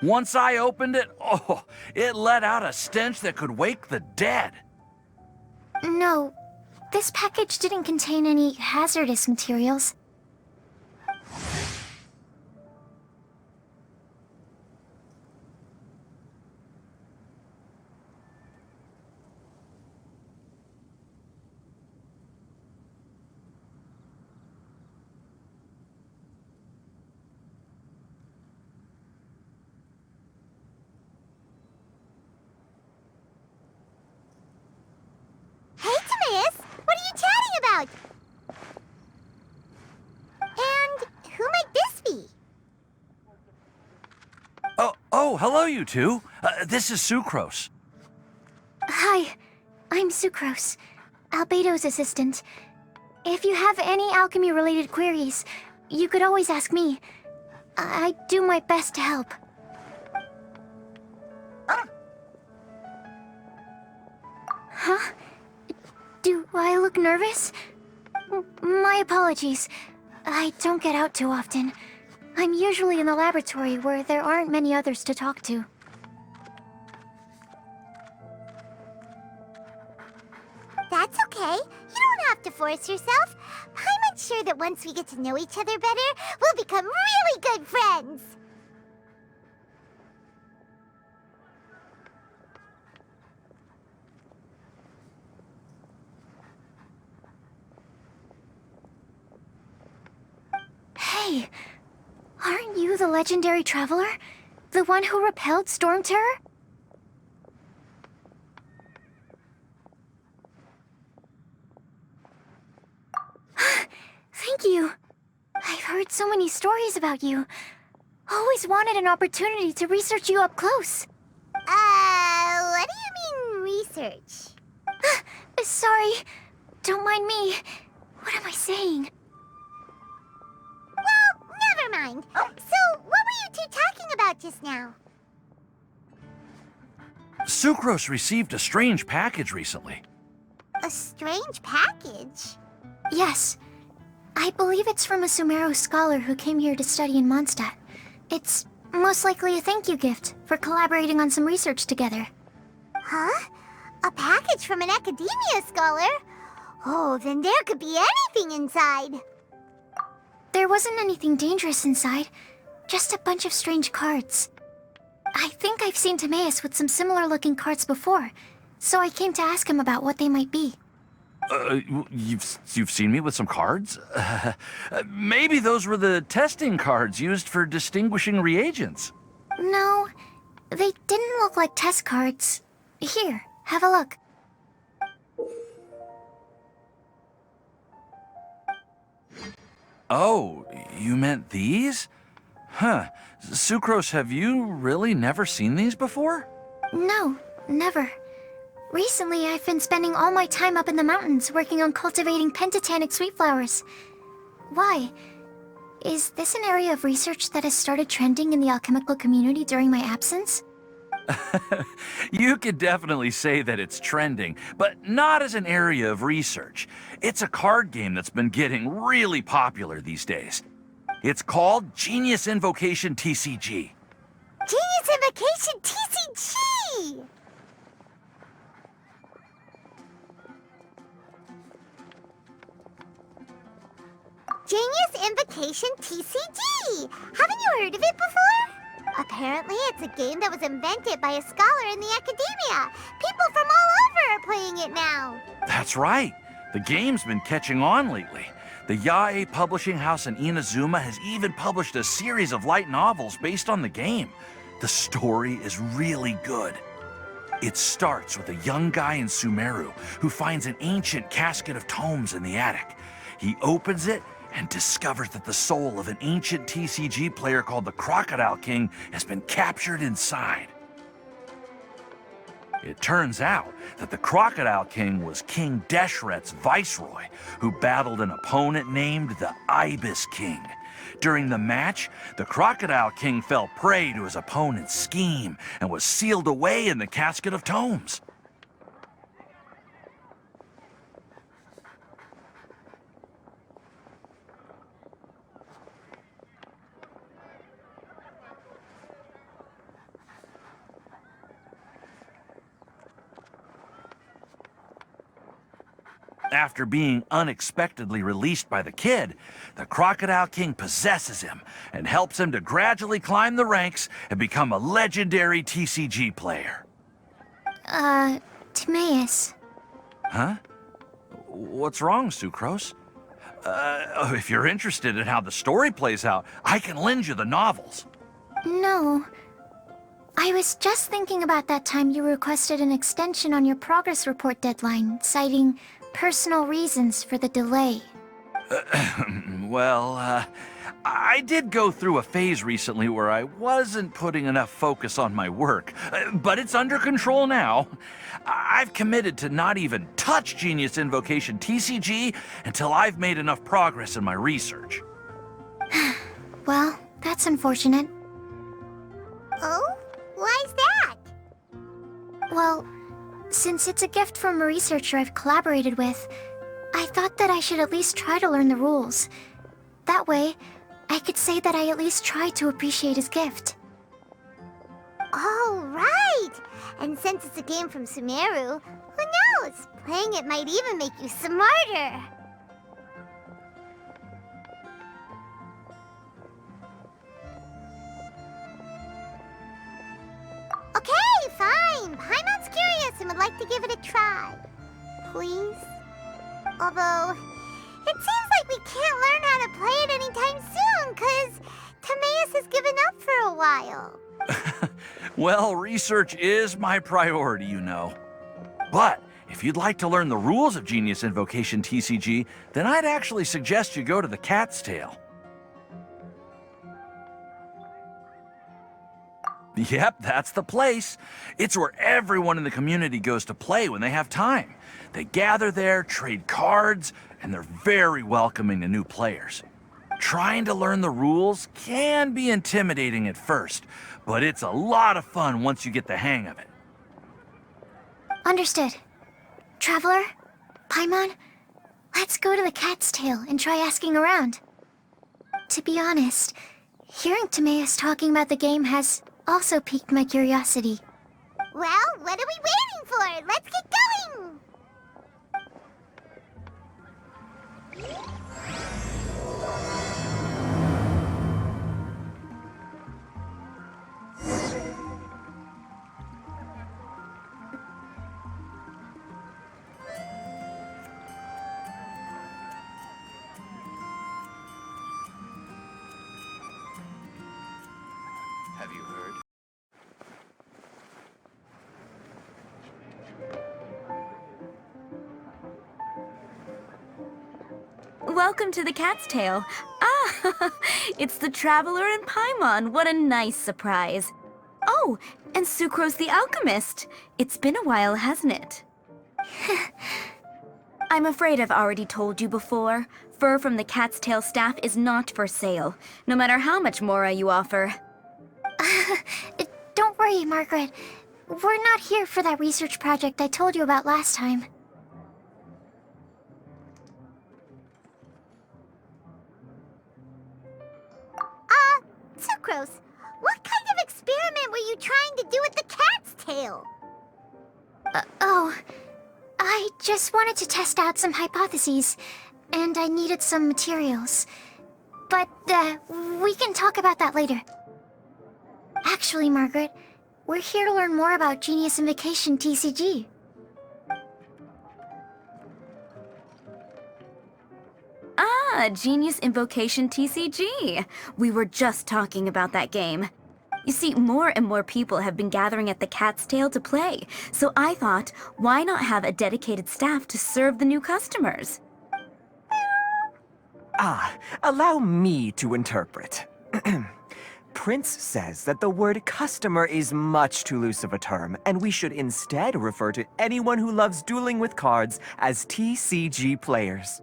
Once I opened it, oh, it let out a stench that could wake the dead. No, this package didn't contain any hazardous materials. Hey, Timaeus! What are you chatting about? And who might this be? Oh, hello, you two. This is Sucrose. Hi, I'm Sucrose, Albedo's assistant. If you have any alchemy-related queries, you could always ask me. I do my best to help. Huh? Do I look nervous? My apologies. I don't get out too often. I'm usually in the laboratory where there aren't many others to talk to. That's okay. You don't have to force yourself. I'm sure that once we get to know each other better, we'll become really good friends. Hey, aren't you the legendary traveler? The one who repelled Storm Terror? Thank you. I've heard so many stories about you. Always wanted an opportunity to research you up close. What do you mean, research? Sorry. Don't mind me. What am I saying? Well, never mind. So, what were you two talking about just now? Sucrose received a strange package recently. A strange package? Yes. I believe it's from a Sumeru scholar who came here to study in Mondstadt. It's most likely a thank you gift for collaborating on some research together. Huh? A package from an academia scholar? Oh, then there could be anything inside. There wasn't anything dangerous inside, just a bunch of strange cards. I think I've seen Timaeus with some similar-looking cards before, so I came to ask him about what they might be. You've seen me with some cards? Maybe those were the testing cards used for distinguishing reagents. No, they didn't look like test cards. Here, have a look. Oh, you meant these? Huh. Sucrose, have you really never seen these before? No, never. Recently, I've been spending all my time up in the mountains working on cultivating pentatonic sweet flowers. Why? Is this an area of research that has started trending in the alchemical community during my absence? You could definitely say that it's trending, but not as an area of research. It's a card game that's been getting really popular these days. It's called Genius Invocation TCG. Genius Invocation TCG! Genius Invocation TCG! Haven't you heard of it before? Apparently, it's a game that was invented by a scholar in the academia. People from all over are playing it now. That's right. The game's been catching on lately. The Yae publishing house in Inazuma has even published a series of light novels based on the game. The story is really good. It starts with a young guy in Sumeru who finds an ancient casket of tomes in the attic. He opens it and discovers that the soul of an ancient TCG player called the Crocodile King has been captured inside. It turns out that the Crocodile King was King Deshret's viceroy, who battled an opponent named the Ibis King. During the match, the Crocodile King fell prey to his opponent's scheme and was sealed away in the casket of tomes. After being unexpectedly released by the kid, the Crocodile King possesses him and helps him to gradually climb the ranks and become a legendary TCG player. Timaeus. Huh? What's wrong, Sucrose? If you're interested in how the story plays out, I can lend you the novels. No. I was just thinking about that time you requested an extension on your progress report deadline, citing personal reasons for the delay. Well, I did go through a phase recently where I wasn't putting enough focus on my work, but it's under control now. I've committed to not even touch Genius Invocation TCG until I've made enough progress in my research. Well, that's unfortunate. Oh? Why's that? Well, since it's a gift from a researcher I've collaborated with, I thought that I should at least try to learn the rules. That way, I could say that I at least tried to appreciate his gift. Oh, right! And since it's a game from Sumeru, who knows? Playing it might even make you smarter. Okay, fine. Paimon's curious and would like to give it a try. Please? Although, it seems like we can't learn how to play it anytime soon, 'cause Timaeus has given up for a while. Well, research is my priority, you know. But if you'd like to learn the rules of Genius Invocation TCG, then I'd actually suggest you go to the Cat's Tail. Yep, that's the place. It's where everyone in the community goes to play when they have time. They gather there, trade cards, and they're very welcoming to new players. Trying to learn the rules can be intimidating at first, but it's a lot of fun once you get the hang of it. Understood. Traveler, Paimon, let's go to the Cat's Tail and try asking around. To be honest, hearing Timaeus talking about the game has also piqued my curiosity. Well, what are we waiting for? Let's get going! Have you heard? Welcome to the Cat's Tail. Ah, it's the Traveler and Paimon. What a nice surprise. Oh, and Sucrose the Alchemist. It's been a while, hasn't it? I'm afraid I've already told you before. Fur from the Cat's Tail staff is not for sale, no matter how much Mora you offer. Don't worry, Margaret. We're not here for that research project I told you about last time. Sucrose, what kind of experiment were you trying to do with the cat's tail? I just wanted to test out some hypotheses, and I needed some materials. But, we can talk about that later. Actually, Margaret, we're here to learn more about Genius Invocation TCG. Ah, Genius Invocation TCG. We were just talking about that game. You see, more and more people have been gathering at the Cat's Tail to play, so I thought, why not have a dedicated staff to serve the new customers? Allow me to interpret. Prince says that the word customer is much too loose of a term, and we should instead refer to anyone who loves dueling with cards as TCG players.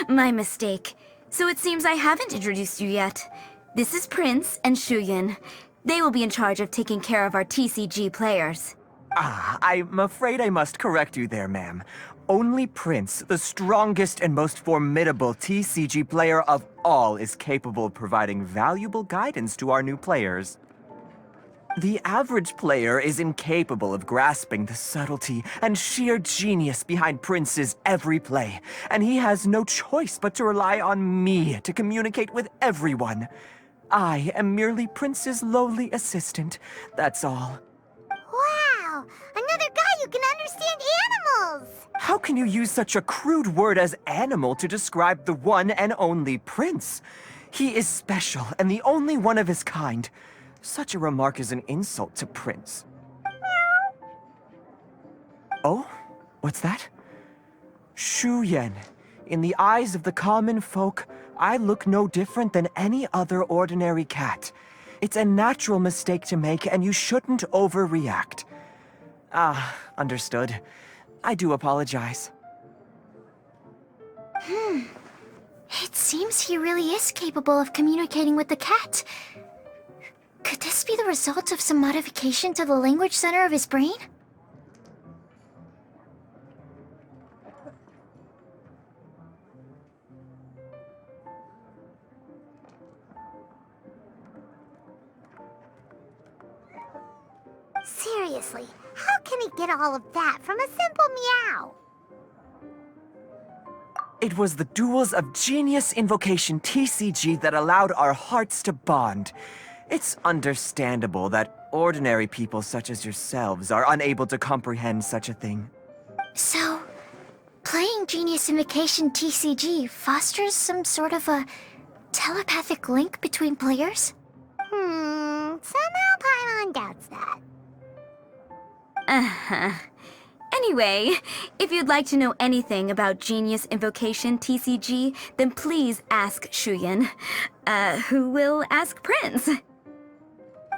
My mistake. So it seems I haven't introduced you yet. This is Prince and Shuyan. They will be in charge of taking care of our TCG players. I'm afraid I must correct you there, ma'am. Only Prince, the strongest and most formidable TCG player of all, is capable of providing valuable guidance to our new players. The average player is incapable of grasping the subtlety and sheer genius behind Prince's every play, and he has no choice but to rely on me to communicate with everyone. I am merely Prince's lowly assistant, that's all. Wow! Another guy who can understand animals! How can you use such a crude word as animal to describe the one and only Prince? He is special and the only one of his kind. Such a remark is an insult to Prince. Oh? What's that? Shu Yan. In the eyes of the common folk, I look no different than any other ordinary cat. It's a natural mistake to make, and you shouldn't overreact. Ah, understood. I do apologize. It seems he really is capable of communicating with the cat. Could this be the result of some modification to the language center of his brain? Seriously, how can he get all of that from a simple meow? It was the duels of Genius Invocation TCG that allowed our hearts to bond. It's understandable that ordinary people such as yourselves are unable to comprehend such a thing. So, playing Genius Invocation TCG fosters some sort of a telepathic link between players? Somehow Paimon doubts that. Uh-huh. Anyway, if you'd like to know anything about Genius Invocation TCG, then please ask Shuyan, who will ask Prince.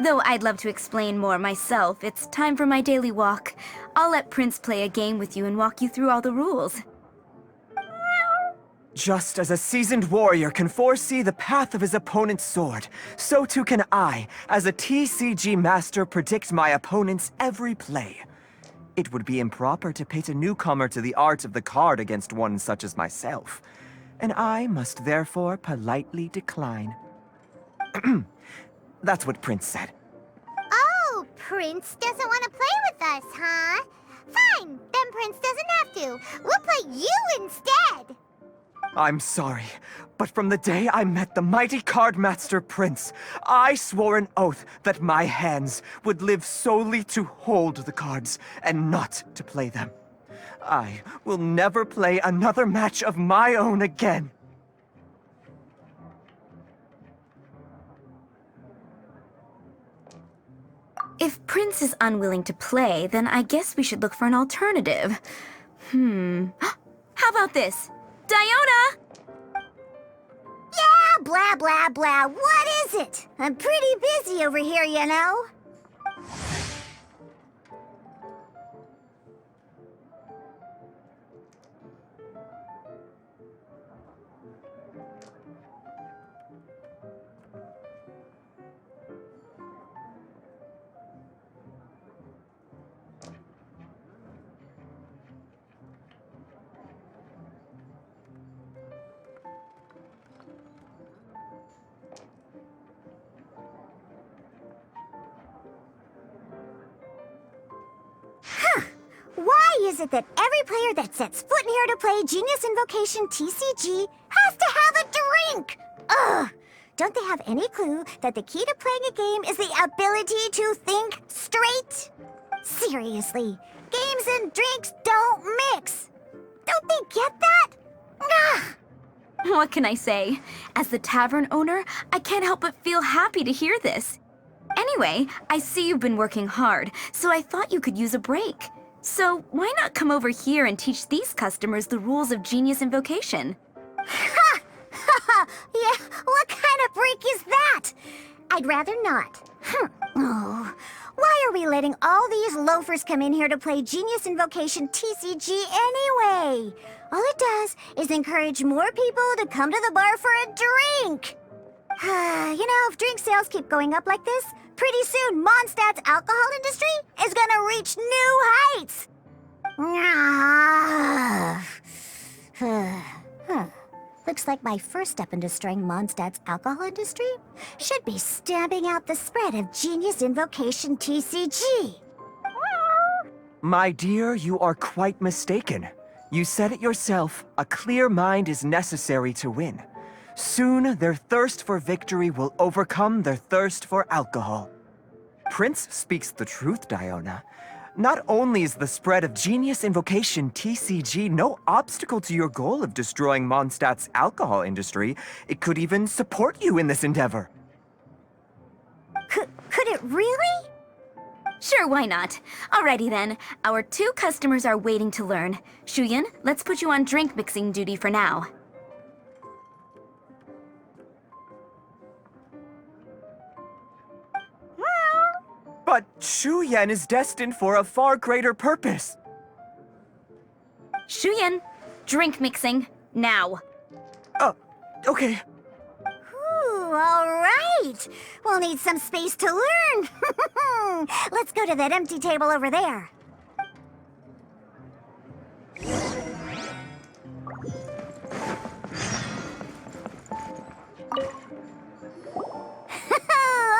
Though I'd love to explain more myself, it's time for my daily walk. I'll let Prince play a game with you and walk you through all the rules. Just as a seasoned warrior can foresee the path of his opponent's sword, so too can I, as a TCG master, predict my opponent's every play. It would be improper to pit a newcomer to the art of the card against one such as myself, and I must therefore politely decline. That's what Prince said. Oh, Prince doesn't want to play with us, huh? Fine, then Prince doesn't have to. We'll play you instead. I'm sorry, but from the day I met the mighty card master Prince, I swore an oath that my hands would live solely to hold the cards and not to play them. I will never play another match of my own again. If Prince is unwilling to play, then I guess we should look for an alternative. How about this? Diona! Yeah, blah, blah, blah. What is it? I'm pretty busy over here, you know. Why is it that every player that sets foot in here to play Genius Invocation TCG has to have a drink? Ugh! Don't they have any clue that the key to playing a game is the ability to think straight? Seriously, games and drinks don't mix. Don't they get that? Ugh! What can I say? As the tavern owner, I can't help but feel happy to hear this. Anyway, I see you've been working hard, so I thought you could use a break. So why not come over here and teach these customers the rules of Genius Invocation? Ha! Ha! Yeah, what kind of break is that? I'd rather not. Oh, why are we letting all these loafers come in here to play Genius Invocation TCG anyway? All it does is encourage more people to come to the bar for a drink. You know, if drink sales keep going up like this, pretty soon Mondstadt's alcohol industry is gonna reach new heights. Looks like my first step in destroying Mondstadt's alcohol industry should be stamping out the spread of Genius Invocation TCG. My dear, you are quite mistaken. You said it yourself, a clear mind is necessary to win. Soon, their thirst for victory will overcome their thirst for alcohol. Prince speaks the truth, Diona. Not only is the spread of Genius Invocation TCG no obstacle to your goal of destroying Mondstadt's alcohol industry, it could even support you in this endeavor. Could it really? Sure, why not? Alrighty then. Our 2 customers are waiting to learn. Shuyan, let's put you on drink mixing duty for now. But Shu Yan is destined for a far greater purpose. Shuyan, drink mixing, now. Okay. Ooh, all right. We'll need some space to learn. Let's go to that empty table over there.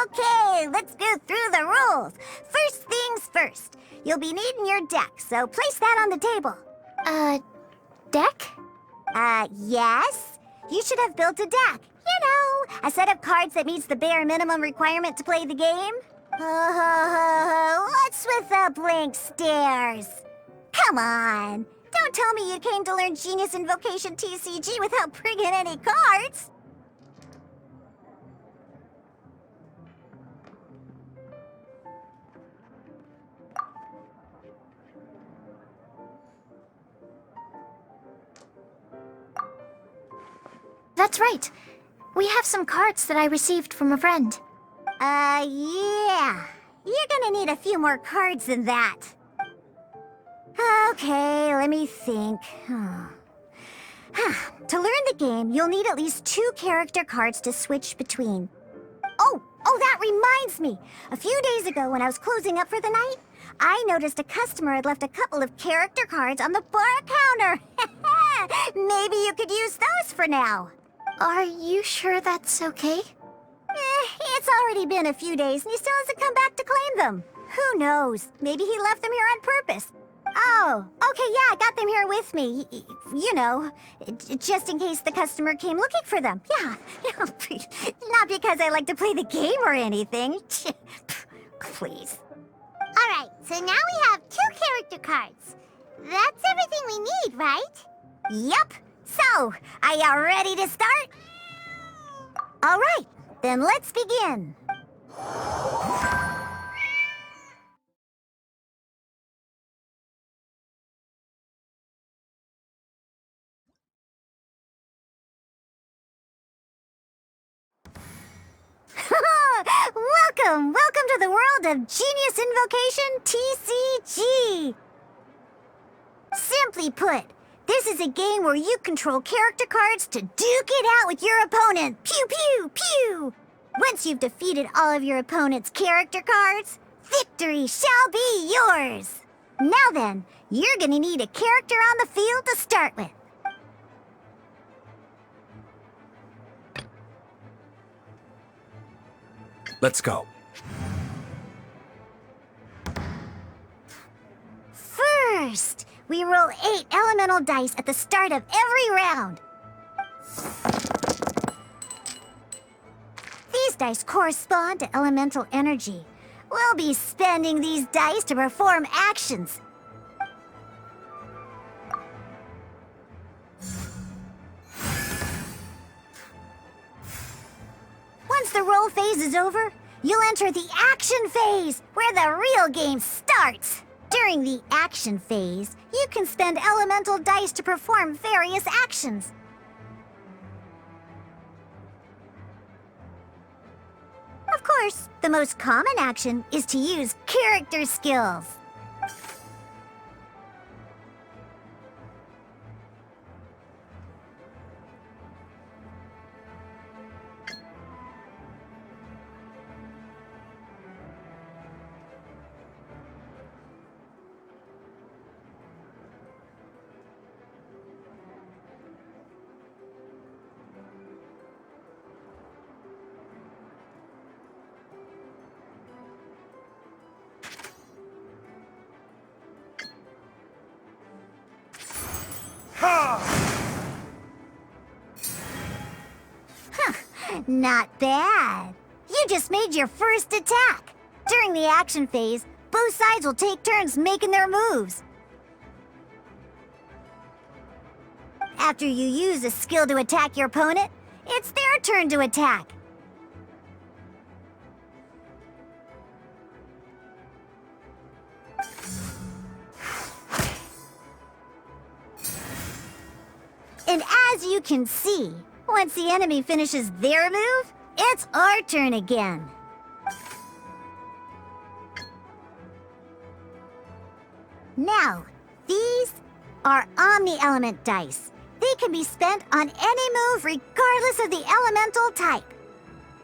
Okay, let's go through the rules. First things first. You'll be needing your deck, so place that on the table. Deck? Yes. You should have built a deck. You know, a set of cards that meets the bare minimum requirement to play the game. What's with the blank stares? Come on. Don't tell me you came to learn Genius Invocation TCG without bringing any cards. That's right. We have some cards that I received from a friend. Yeah. You're gonna need a few more cards than that. Okay, let me think. To learn the game, you'll need at least 2 character cards to switch between. Oh, that reminds me. A few days ago when I was closing up for the night, I noticed a customer had left a couple of character cards on the bar counter. Maybe you could use those for now. Are you sure that's okay? It's already been a few days and he still hasn't come back to claim them. Who knows? Maybe he left them here on purpose. Oh, okay, yeah, I got them here with me. You know, just in case the customer came looking for them. Yeah, not because I like to play the game or anything. Please. All right, so now we have 2 character cards. That's everything we need, right? Yup. So, are you ready to start? All right, then let's begin. Welcome to the world of Genius Invocation TCG. Simply put, this is a game where you control character cards to duke it out with your opponent. Pew, pew, pew! Once you've defeated all of your opponent's character cards, victory shall be yours. Now then, you're gonna need a character on the field to start with. Let's go. First, we roll 8 elemental dice at the start of every round. These dice correspond to elemental energy. We'll be spending these dice to perform actions. Once the roll phase is over, you'll enter the action phase, where the real game starts. During the action phase, you can spend elemental dice to perform various actions. Of course, the most common action is to use character skills. Not bad. You just made your first attack. During the action phase, both sides will take turns making their moves. After you use a skill to attack your opponent, it's their turn to attack. And as you can see, once the enemy finishes their move, it's our turn again. Now, these are Omni-Element dice. They can be spent on any move regardless of the elemental type.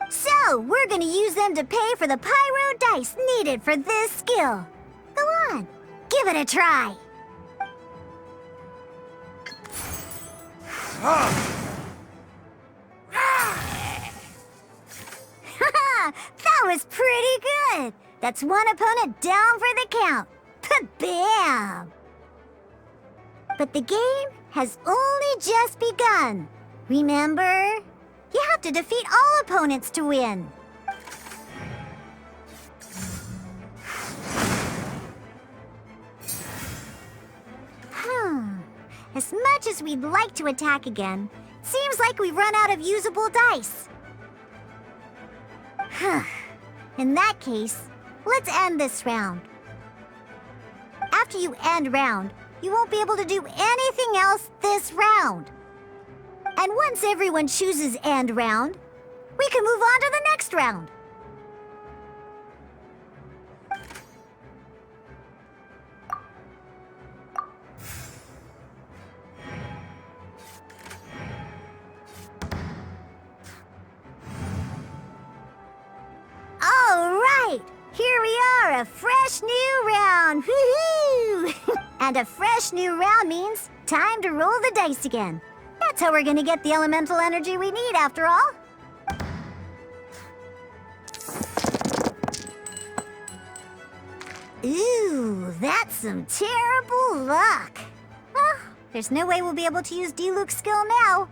So, we're gonna use them to pay for the pyro dice needed for this skill. Go on, give it a try. That was pretty good. That's one opponent down for the count. Bam! But the game has only just begun. Remember? You have to defeat all opponents to win. As much as we'd like to attack again, seems like we've run out of usable dice. In that case, let's end this round. After you end round, you won't be able to do anything else this round. And once everyone chooses end round, we can move on to the next round. All right, here we are, a fresh new round. Woohoo! And a fresh new round means time to roll the dice again. That's how we're gonna get the elemental energy we need, after all. Ooh, that's some terrible luck. Well, there's no way we'll be able to use D-Luke's skill now.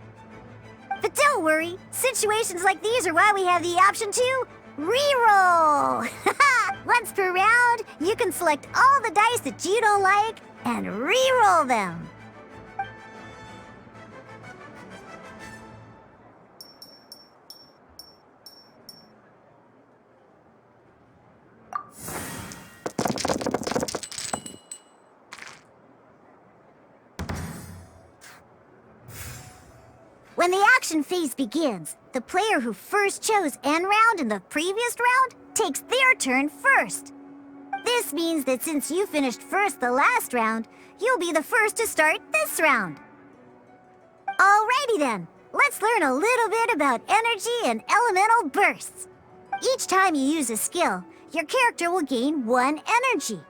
But don't worry, situations like these are why we have the option to reroll. Once per round, you can select all the dice that you don't like and reroll them. When the action phase begins, the player who first chose end round in the previous round takes their turn first. This means that since you finished first the last round, you'll be the first to start this round. Alrighty then, let's learn a little bit about energy and elemental bursts. Each time you use a skill, your character will gain 1 energy.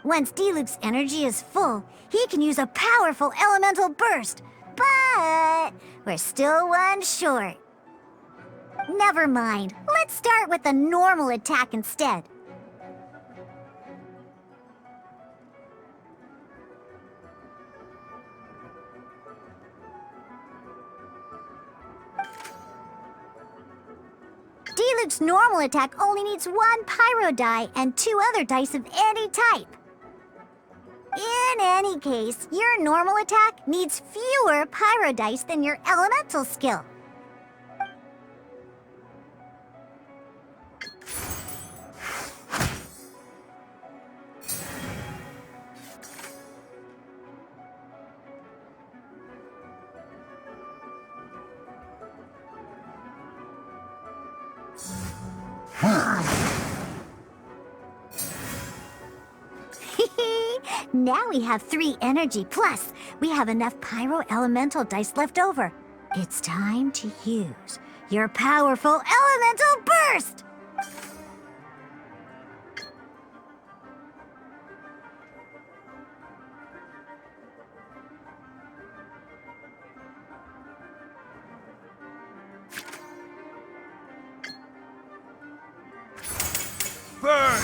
Once D-Luke's energy is full, he can use a powerful elemental burst. But we're still 1 short. Never mind. Let's start with a normal attack instead. D-Luke's normal attack only needs 1 pyro die and 2 other dice of any type. In any case, your normal attack needs fewer pyro dice than your elemental skill. Now we have 3 energy, plus we have enough pyro elemental dice left over. It's time to use your powerful elemental burst! Burn!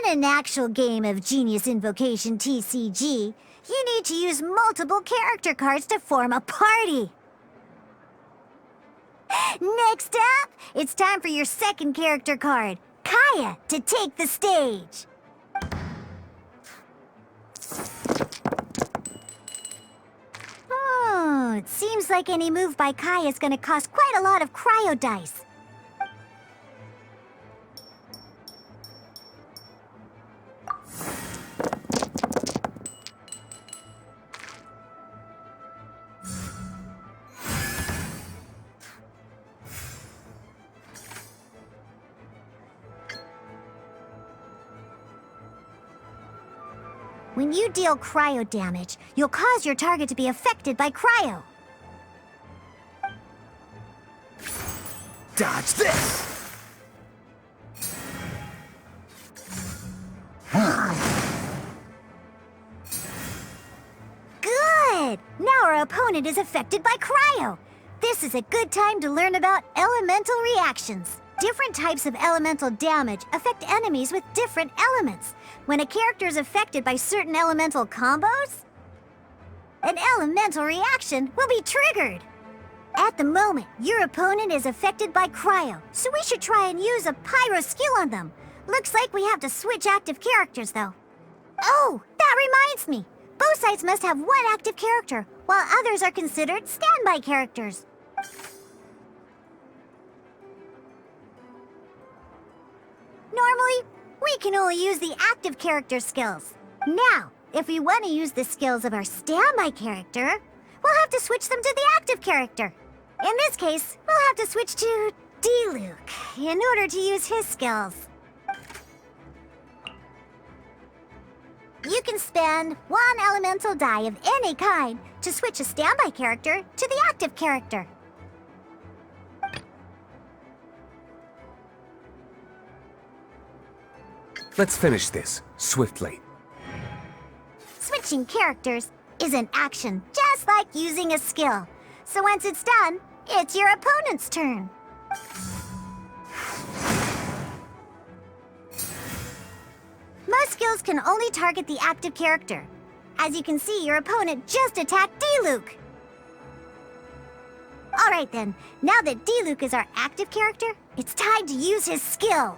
In an actual game of Genius Invocation TCG, you need to use multiple character cards to form a party. Next up, it's time for your second character card, Kaya, to take the stage. Oh, it seems like any move by Kaya is going to cost quite a lot of cryo dice. When you deal cryo damage, you'll cause your target to be affected by cryo. Dodge this! Good! Now our opponent is affected by cryo. This is a good time to learn about elemental reactions. Different types of elemental damage affect enemies with different elements. When a character is affected by certain elemental combos, an elemental reaction will be triggered. At the moment, your opponent is affected by cryo, so we should try and use a pyro skill on them. Looks like we have to switch active characters, though. Oh, that reminds me. Both sides must have one active character, while others are considered standby characters. Normally, we can only use the active character skills. Now, if we want to use the skills of our standby character, we'll have to switch them to the active character. In this case, we'll have to switch to D-Luke in order to use his skills. You can spend one elemental die of any kind to switch a standby character to the active character. Let's finish this, swiftly. Switching characters is an action, just like using a skill. So once it's done, it's your opponent's turn. Most skills can only target the active character. As you can see, your opponent just attacked D-Luke. Alright then, now that D-Luke is our active character, it's time to use his skill.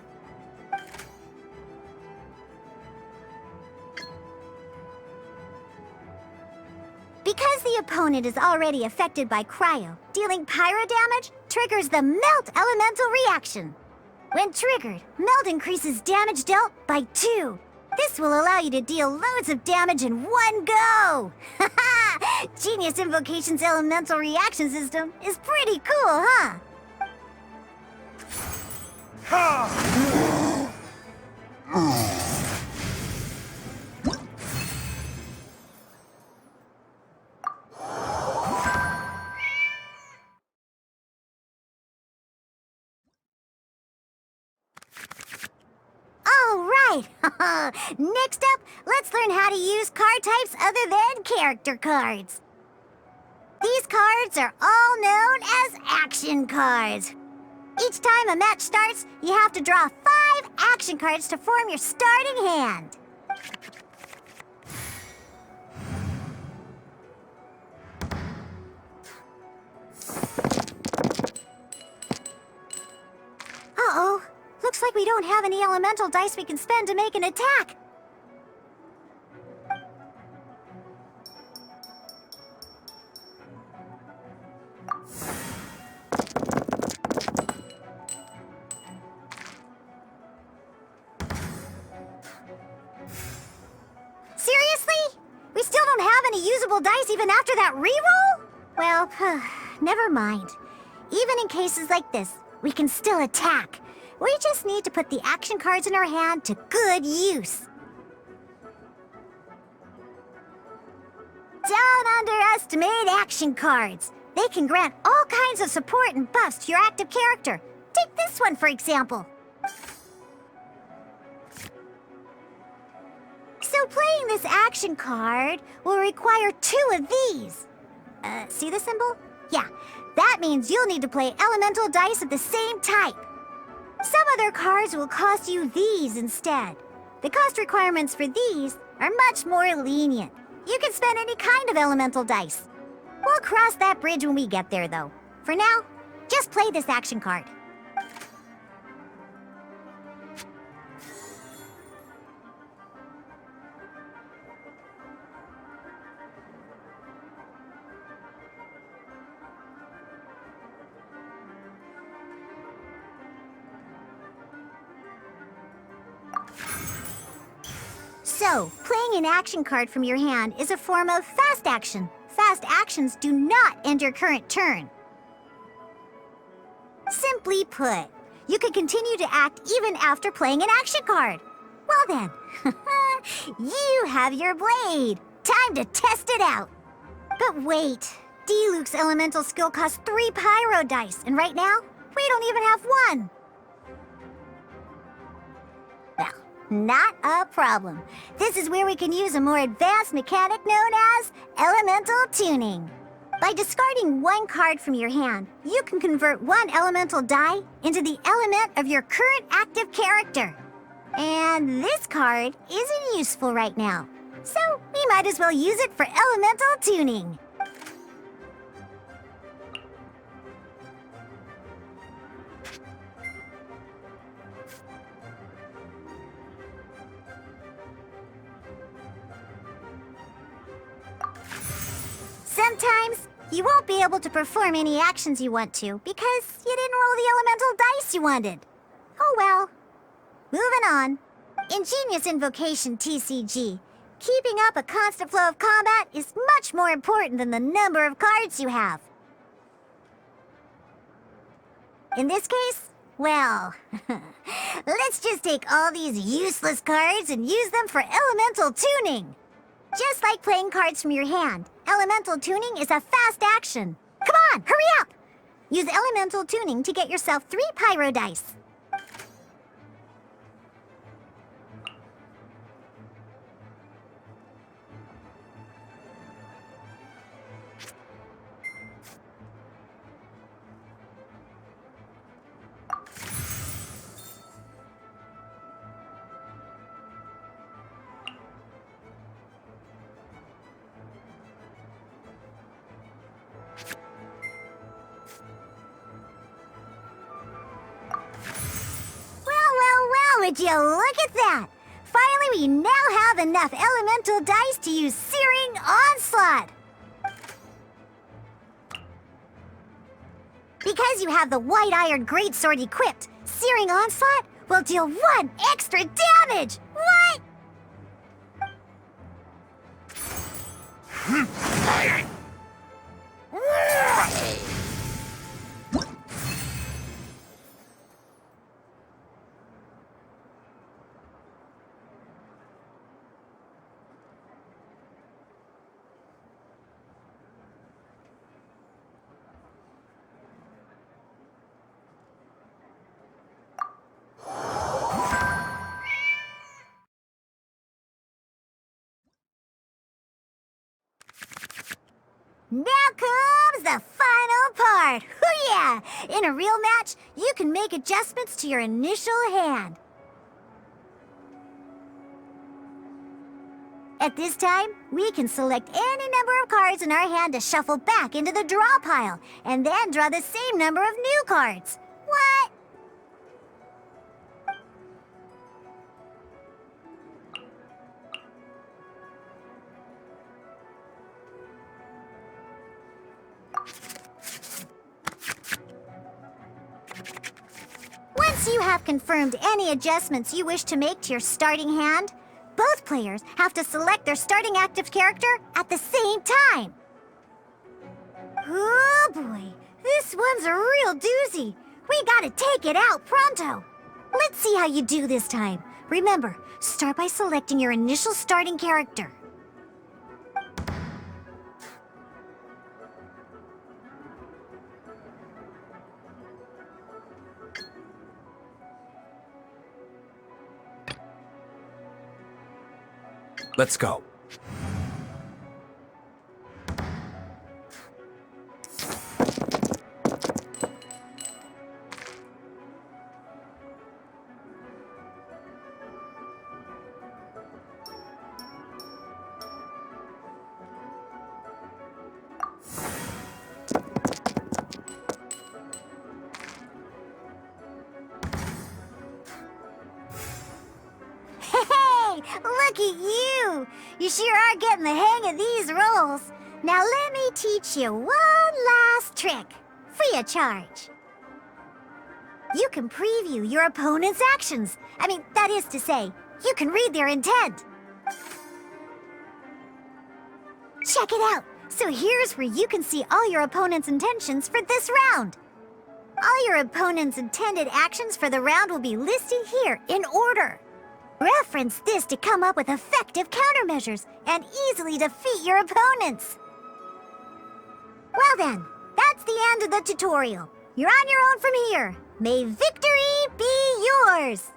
Because the opponent is already affected by cryo, dealing pyro damage triggers the Melt elemental reaction. When triggered, Melt increases damage dealt by 2. This will allow you to deal loads of damage in one go! Haha! Genius Invocation's elemental reaction system is pretty cool, huh? Next up, let's learn how to use card types other than character cards. These cards are all known as action cards. Each time a match starts, you have to draw 5 action cards to form your starting hand. Uh-oh. Looks like we don't have any elemental dice we can spend to make an attack. Seriously? We still don't have any usable dice even after that reroll? Well, never mind. Even in cases like this, we can still attack. We just need to put the action cards in our hand to good use. Don't underestimate action cards. They can grant all kinds of support and buffs to your active character. Take this one, for example. So playing this action card will require 2 of these. See the symbol? Yeah, that means you'll need to play elemental dice of the same type. Some other cards will cost you these instead. The cost requirements for these are much more lenient. You can spend any kind of elemental dice. We'll cross that bridge when we get there, though. For now, just play this action card. So, playing an action card from your hand is a form of fast action. Fast actions do not end your current turn. Simply put, you can continue to act even after playing an action card. Well then, you have your blade. Time to test it out. But wait, D-Luke's elemental skill costs 3 pyro dice, and right now, we don't even have 1. Well, not a problem. This is where we can use a more advanced mechanic known as elemental tuning. By discarding 1 card from your hand, you can convert 1 elemental die into the element of your current active character. And this card isn't useful right now, so we might as well use it for elemental tuning. Sometimes, you won't be able to perform any actions you want to because you didn't roll the elemental dice you wanted. Oh well. Moving on. In Genius Invocation TCG, keeping up a constant flow of combat is much more important than the number of cards you have. In this case, well, let's just take all these useless cards and use them for elemental tuning. Just like playing cards from your hand, elemental tuning is a fast action. Come on, hurry up! Use elemental tuning to get yourself 3 pyro dice. Would you look at that? Finally, we now have enough elemental dice to use Searing Onslaught. Because you have the White Iron Greatsword equipped, Searing Onslaught will deal 1 extra damage! What? Now comes the final part! Hoo yeah! In a real match, you can make adjustments to your initial hand. At this time, we can select any number of cards in our hand to shuffle back into the draw pile, and then draw the same number of new cards. What? Once you have confirmed any adjustments you wish to make to your starting hand, both players have to select their starting active character at the same time. Oh boy, this one's a real doozy. We gotta take it out pronto. Let's see how you do this time. Remember, start by selecting your initial starting character. Let's go. Look at you! You sure are getting the hang of these rolls. Now let me teach you one last trick, free of charge. You can preview your opponent's actions. I mean, that is to say, you can read their intent. Check it out. So here's where you can see all your opponent's intentions for this round. All your opponent's intended actions for the round will be listed here in order. Reference this to come up with effective countermeasures and easily defeat your opponents. Well then, that's the end of the tutorial. You're on your own from here. May victory be yours!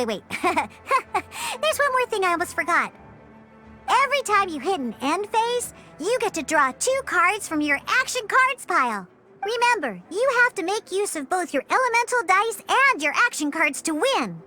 Wait. There's one more thing I almost forgot. Every time you hit an end phase, you get to draw 2 cards from your action cards pile. Remember, you have to make use of both your elemental dice and your action cards to win.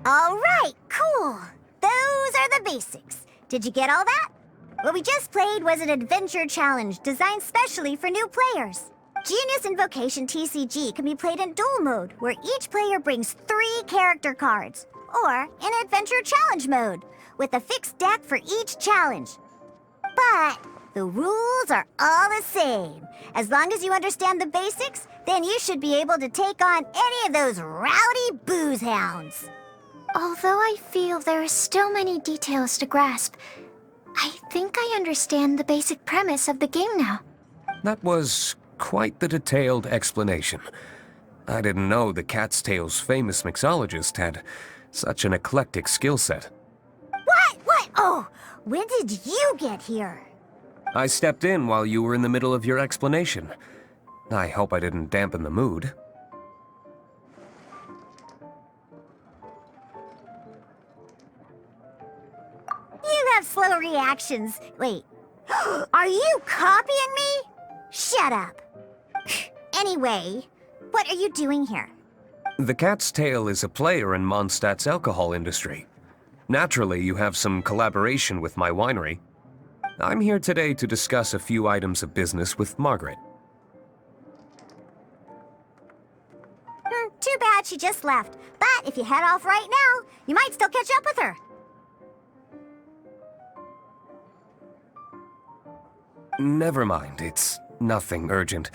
All right, cool. Those are the basics. Did you get all that? What we just played was an adventure challenge designed specially for new players. Genius Invocation TCG can be played in duel mode, where each player brings 3 character cards, or in adventure challenge mode, with a fixed deck for each challenge. But the rules are all the same. As long as you understand the basics, then you should be able to take on any of those rowdy booze hounds. Although I feel there are still many details to grasp, I think I understand the basic premise of the game now. That was quite the detailed explanation. I didn't know the Cat's Tail's famous mixologist had such an eclectic skill set. What? Oh, when did you get here? I stepped in while you were in the middle of your explanation. I hope I didn't dampen the mood. You have slow reactions. Wait, are you copying me? Shut up. Anyway, what are you doing here? The Cat's Tail is a player in Mondstadt's alcohol industry. Naturally, you have some collaboration with my winery. I'm here today to discuss a few items of business with Margaret. Too bad she just left. But if you head off right now, you might still catch up with her. Never mind, it's nothing urgent.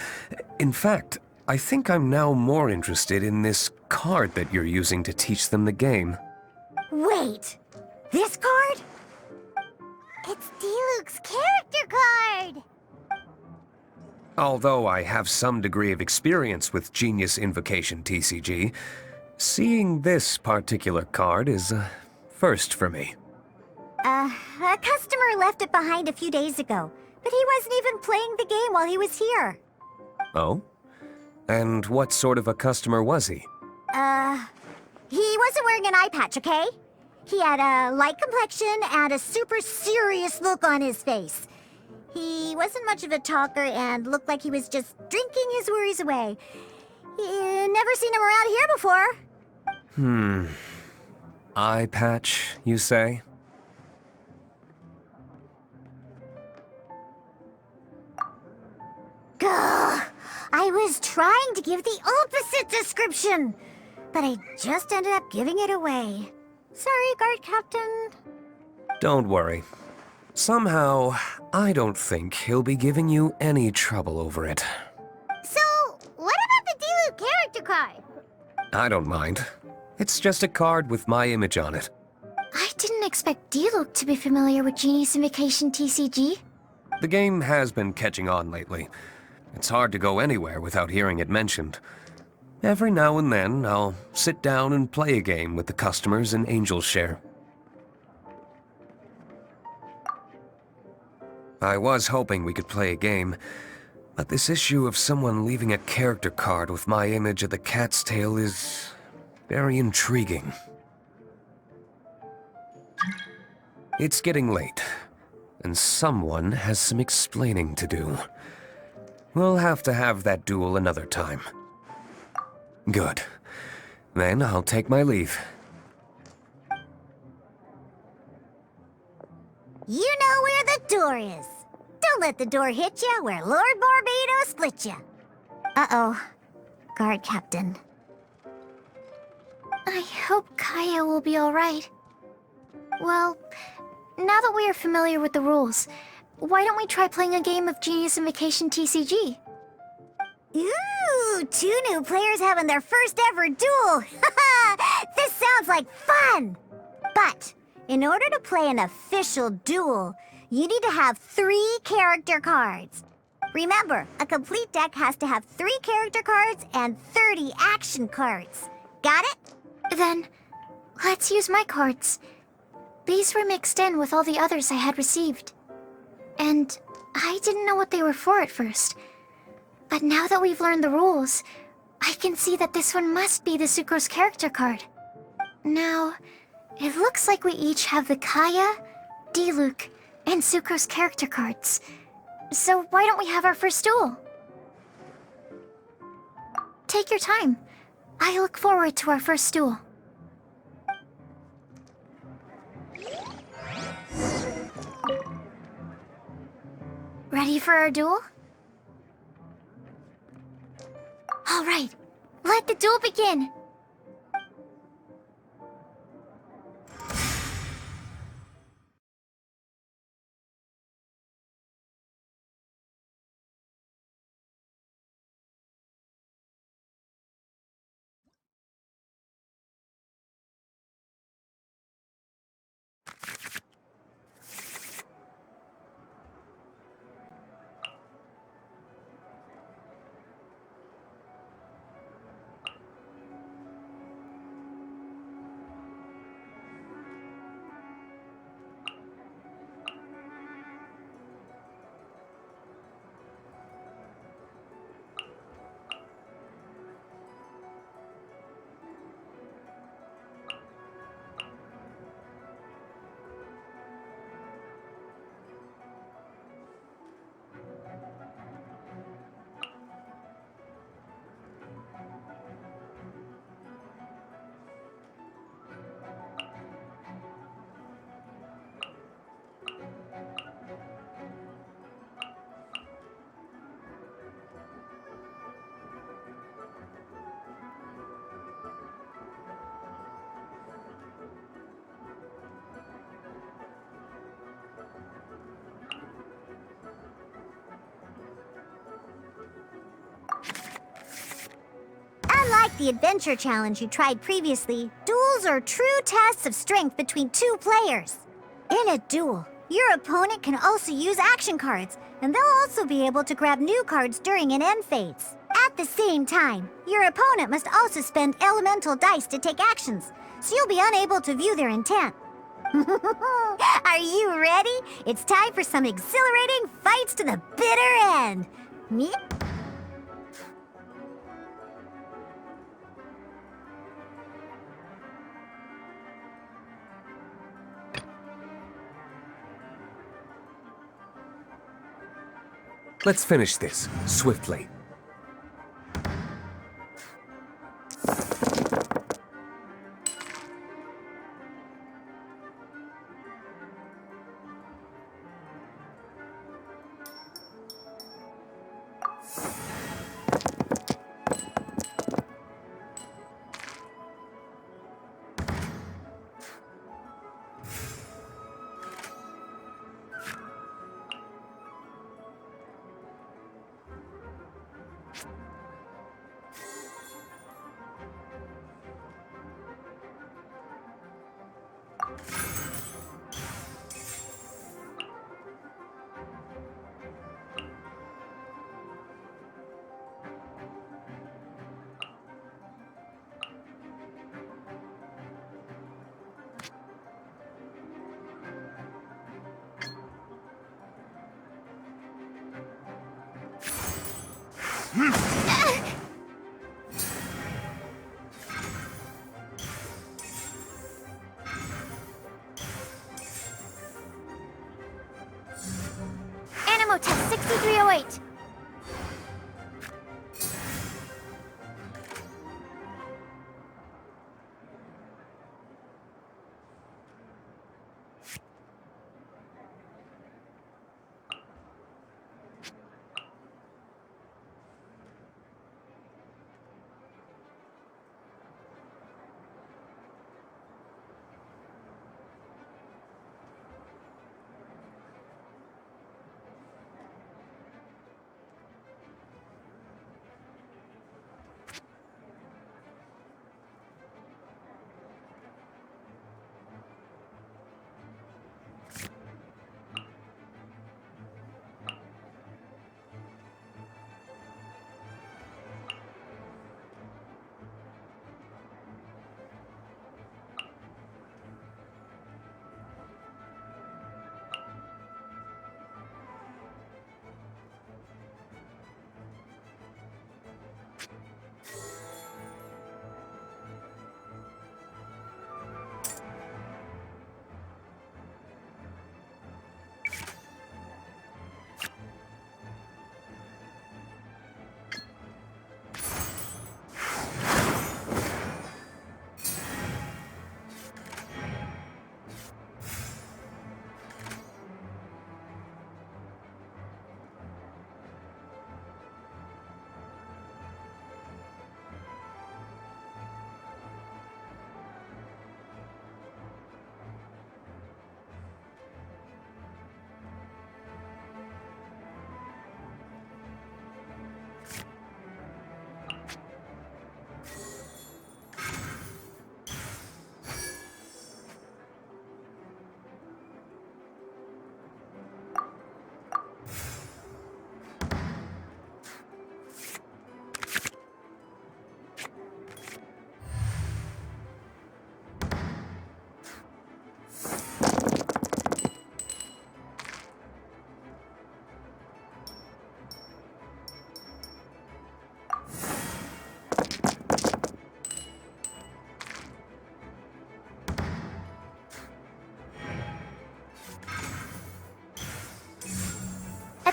In fact, I think I'm now more interested in this card that you're using to teach them the game. Wait, this card? It's Diluc's character card! Although I have some degree of experience with Genius Invocation TCG, seeing this particular card is a first for me. A customer left it behind a few days ago, but he wasn't even playing the game while he was here. Oh? And what sort of a customer was he? He wasn't wearing an eye patch, okay? He had a light complexion and a super serious look on his face. He wasn't much of a talker and looked like he was just drinking his worries away. Never seen him around here before. Eye patch, you say? Gah! I was trying to give the opposite description, but I just ended up giving it away. Sorry, guard captain. Don't worry. Somehow, I don't think he'll be giving you any trouble over it. So, what about the Diluc character card? I don't mind. It's just a card with my image on it. I didn't expect Diluc to be familiar with Genius Invocation TCG. The game has been catching on lately. It's hard to go anywhere without hearing it mentioned. Every now and then, I'll sit down and play a game with the customers in Angel's Share. I was hoping we could play a game, but this issue of someone leaving a character card with my image at the Cat's Tail is very intriguing. It's getting late, and someone has some explaining to do. We'll have to have that duel another time. Good. Then I'll take my leave. You know where the door is. Don't let the door hit you where Lord Barbados split you. Uh-oh. Guard captain. I hope Kaya will be alright. Well, now that we are familiar with the rules, why don't we try playing a game of Genius Invocation TCG? Ooh, 2 new players having their first ever duel. This sounds like fun! But in order to play an official duel, you need to have 3 character cards. Remember, a complete deck has to have 3 character cards and 30 action cards. Got it? Then, let's use my cards. These were mixed in with all the others I had received. And I didn't know what they were for at first. But now that we've learned the rules, I can see that this one must be the Sucrose character card. Now, it looks like we each have the Kaya, Diluc, and Sucrose character cards. So why don't we have our first duel? Take your time. I look forward to our first duel. Ready for our duel? All right, let the duel begin! Unlike the adventure challenge you tried previously, duels are true tests of strength between two players. In a duel, your opponent can also use action cards, and they'll also be able to grab new cards during an end phase. At the same time, your opponent must also spend elemental dice to take actions, so you'll be unable to view their intent. Are you ready? It's time for some exhilarating fights to the bitter end. Me? Let's finish this, swiftly. Animo test 6308.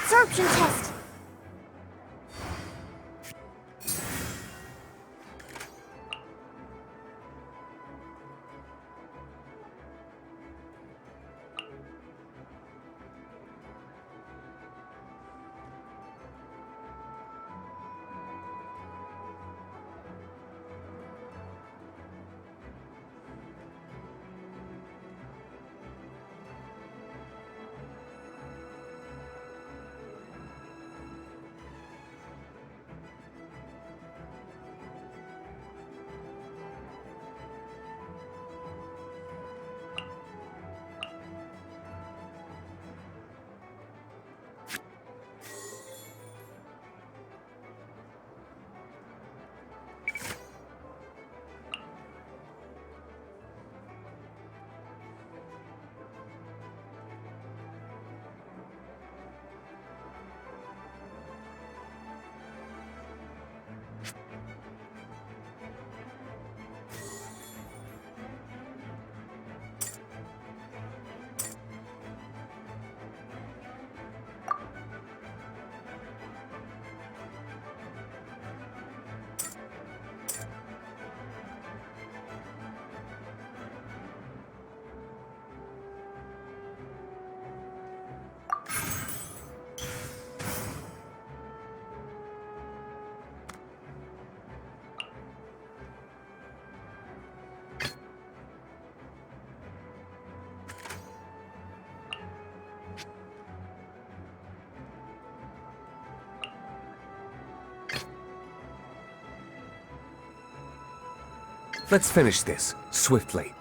absorption test. Let's finish this, swiftly.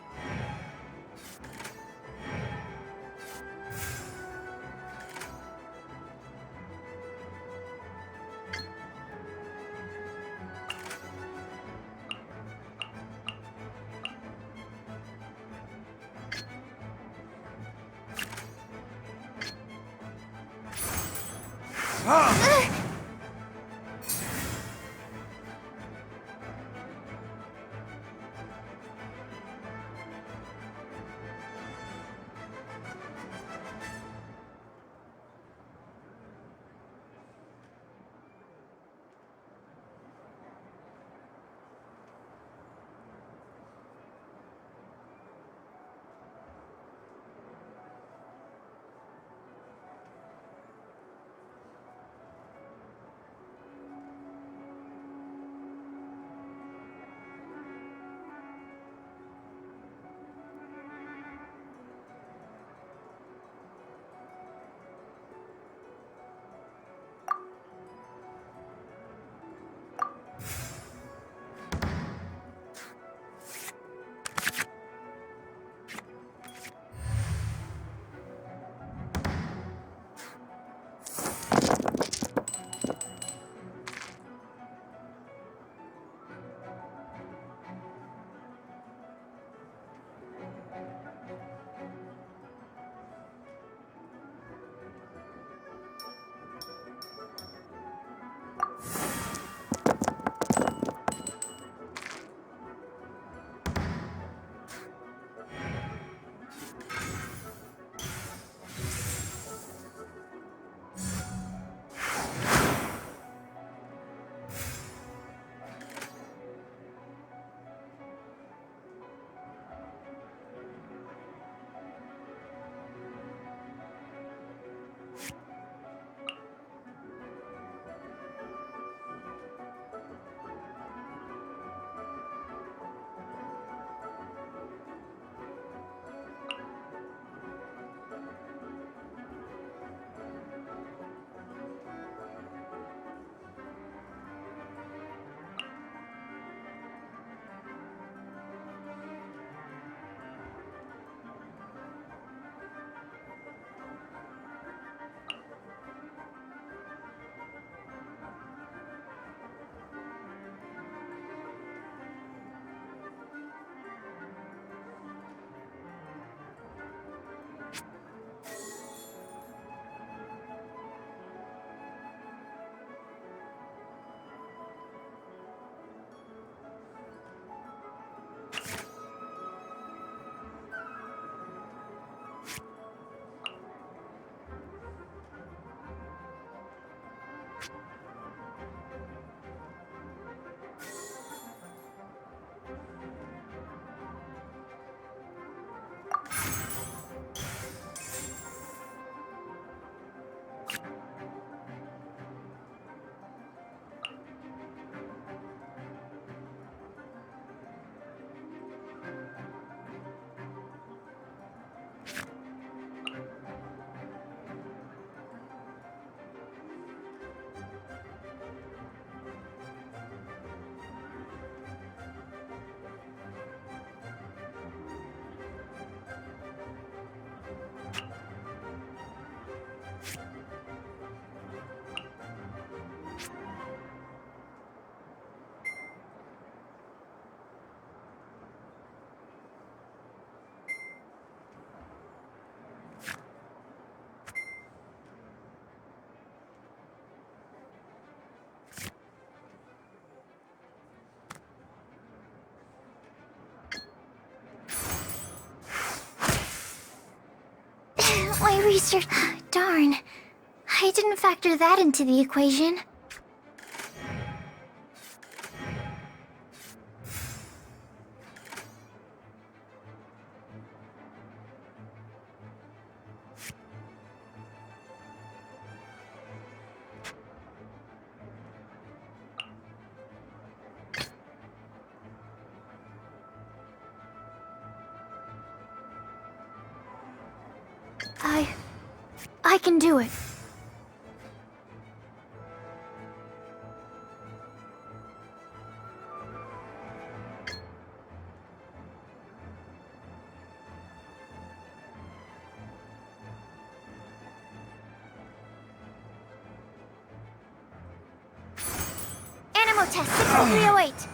My research... Darn. I didn't factor that into the equation. I can do it. Animo test 60308.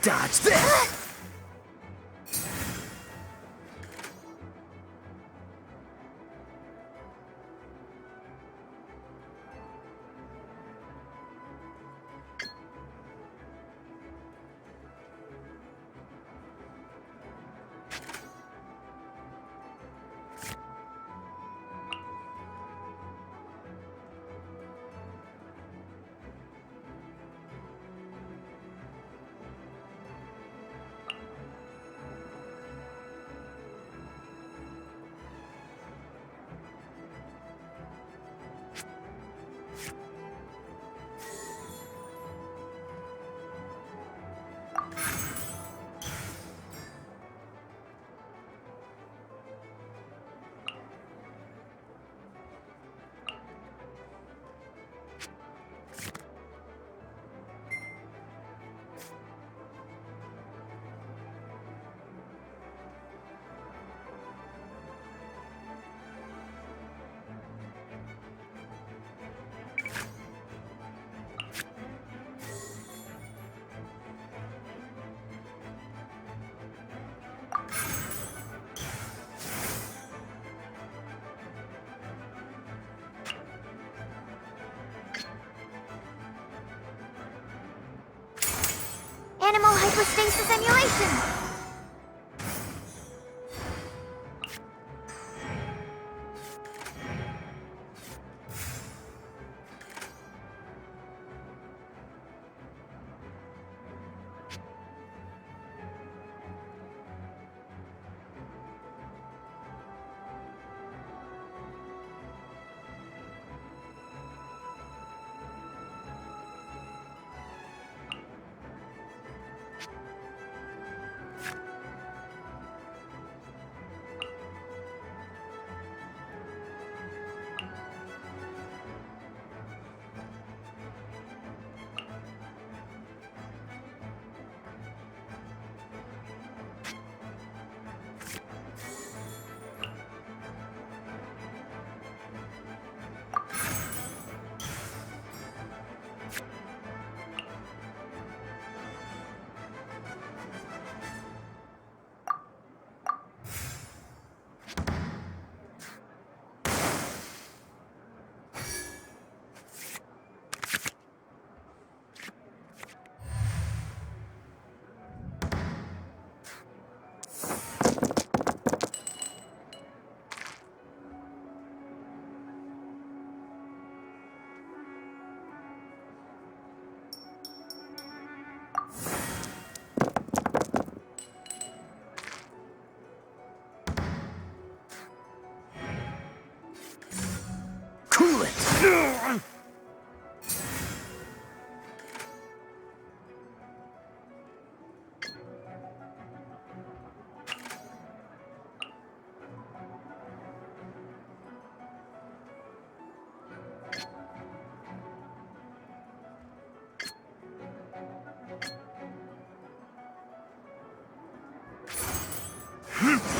Dodge this! Animal hypostasis emulation!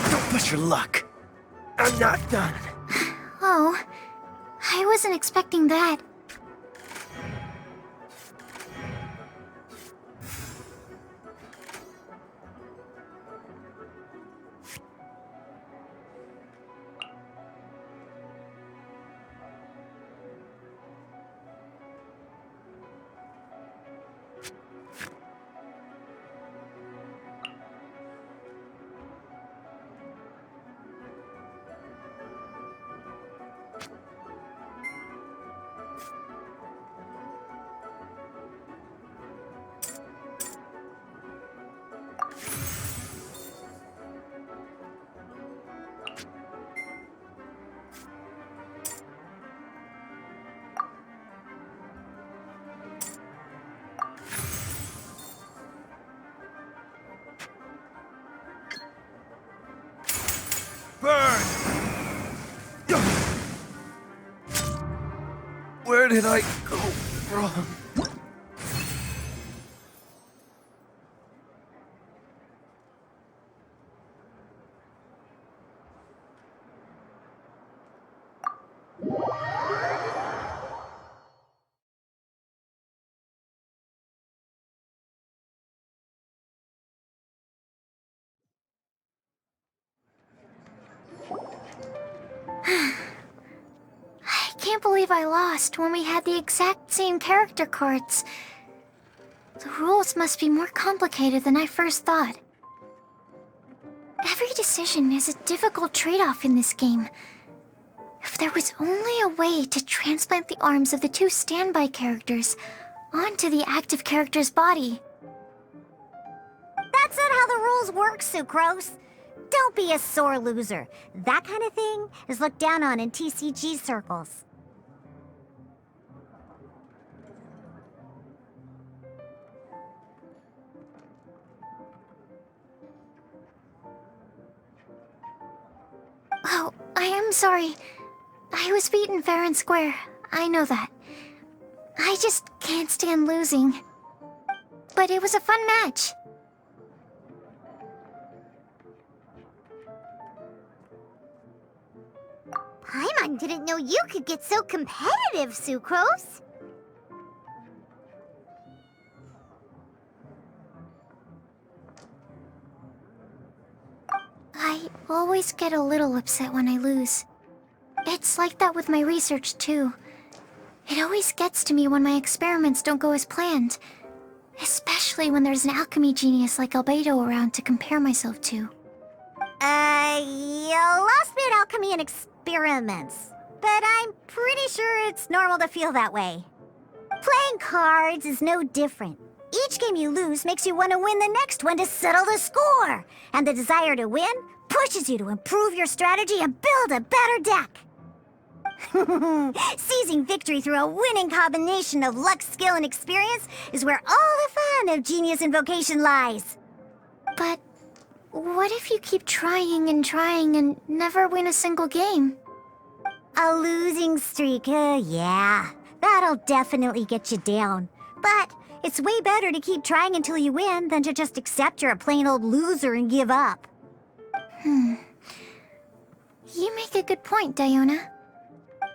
Don't push your luck. I'm not done. Oh, I wasn't expecting that. Burn! Where did I go wrong? I can't believe I lost when we had the exact same character cards. The rules must be more complicated than I first thought. Every decision is a difficult trade-off in this game. If there was only a way to transplant the arms of the two standby characters onto the active character's body. That's not how the rules work, Sucrose. Don't be a sore loser. That kind of thing is looked down on in TCG circles. Oh, I am sorry. I was beaten fair and square. I know that. I just can't stand losing. But it was a fun match. Paimon didn't know you could get so competitive, Sucrose. I always get a little upset when I lose. It's like that with my research, too. It always gets to me when my experiments don't go as planned. Especially when there's an alchemy genius like Albedo around to compare myself to. You lost me at alchemy and experiments. But I'm pretty sure it's normal to feel that way. Playing cards is no different. Each game you lose makes you want to win the next one to settle the score. And the desire to win pushes you to improve your strategy and build a better deck. Seizing victory through a winning combination of luck, skill, and experience is where all the fun of Genius Invocation lies. But what if you keep trying and never win a single game? A losing streak, yeah. That'll definitely get you down. But it's way better to keep trying until you win than to just accept you're a plain old loser and give up. You make a good point, Diona.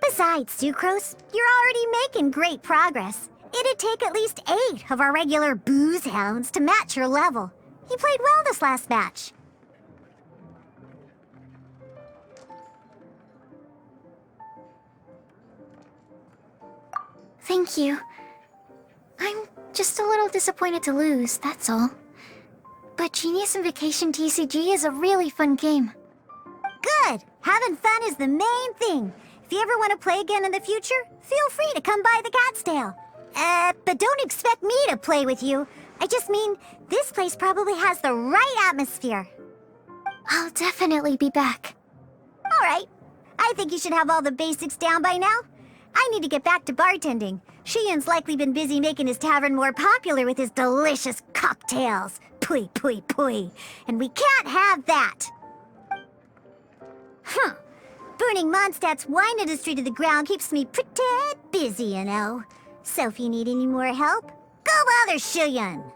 Besides, Sucrose, you're already making great progress. It'd take at least 8 of our regular booze hounds to match your level. You played well this last match. Thank you. I'm just a little disappointed to lose, that's all. But Genius Invocation TCG is a really fun game. Good! Having fun is the main thing. If you ever want to play again in the future, feel free to come by the Cat's Tail. But don't expect me to play with you. I just mean, this place probably has the right atmosphere. I'll definitely be back. All right. I think you should have all the basics down by now. I need to get back to bartending. Shiyan's likely been busy making his tavern more popular with his delicious cocktails. Pui, pui, pui. And we can't have that. Huh. Burning Mondstadt's wine industry to the ground keeps me pretty busy, you know. So if you need any more help, go bother Shiyan.